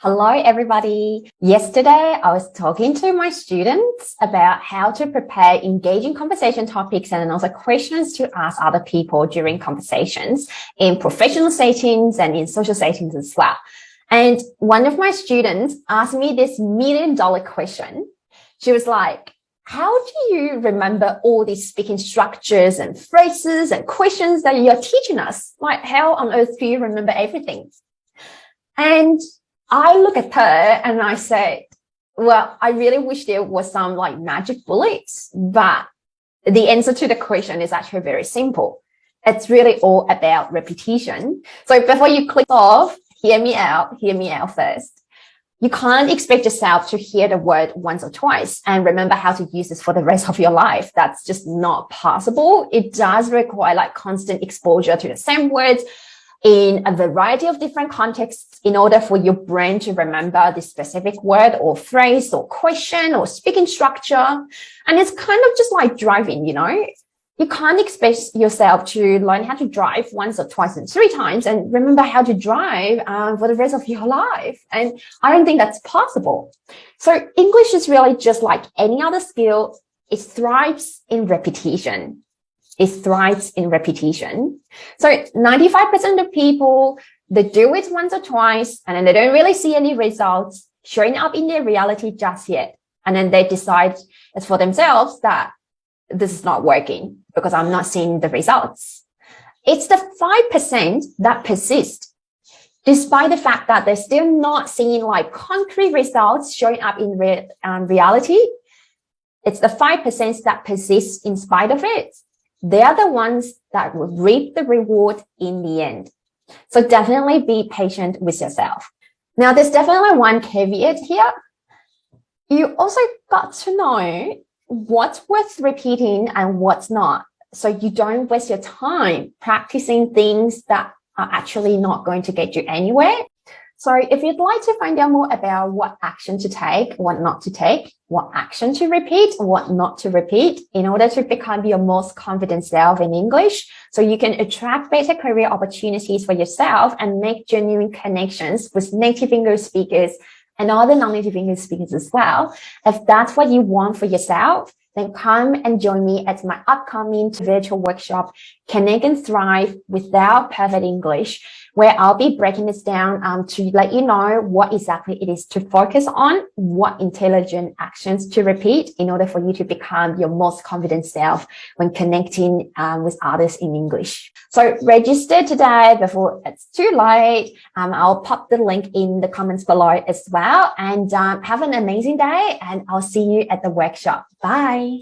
Hello, everybody. Yesterday, I was talking to my students about how to prepare engaging conversation topics and also questions to ask other people during conversations in professional settings and in social settings as well. And one of my students asked me this $1,000,000 question. She was like, how do you remember all these speaking structures and phrases and questions that you're teaching us? Like, how on earth do you remember everything? And I look at her and I said, well, I really wish there was some like magic bullets, but the answer to the question is actually very simple. It's really all about repetition. So before you click off, hear me out first. You can't expect yourself to hear the word once or twice and remember how to use this for the rest of your life. That's just not possible. It does require like constant exposure to the same words in a variety of different contexts in order for your brain to remember the specific word or phrase or question or speaking structure. And it's kind of just like driving, you know. You can't expect yourself to learn how to drive once or twice and 3 times and remember how to drive for the rest of your life. And I don't think that's possible. So English is really just like any other skill. It thrives in repetition. It thrives in repetition. So 95% of people, they do it once or twice and then they don't really see any results showing up in their reality just yet. And then they decide as for themselves that this is not working because I'm not seeing the results. It's the 5% that persist, despite the fact that they're still not seeing like concrete results showing up in reality. It's the 5% that persist in spite of it. They are the ones that will reap the reward in the end. So definitely be patient with yourself. Now, there's definitely one caveat here. You also got to know what's worth repeating and what's not. So you don't waste your time practicing things that are actually not going to get you anywhere. So if you'd like to find out more about what action to take, what not to take, what action to repeat, what not to repeat in order to become your most confident self in English, so you can attract better career opportunities for yourself and make genuine connections with native English speakers and other non-native English speakers as well. If that's what you want for yourself, then come and join me at my upcoming virtual workshop, Connect and Thrive Without Perfect English, where I'll be breaking this down to let you know what exactly it is to focus on, what intelligent actions to repeat in order for you to become your most confident self when connecting with others in English. So register today before it's too late. I'll pop the link in the comments below as well. And have an amazing day, and I'll see you at the workshop. Bye.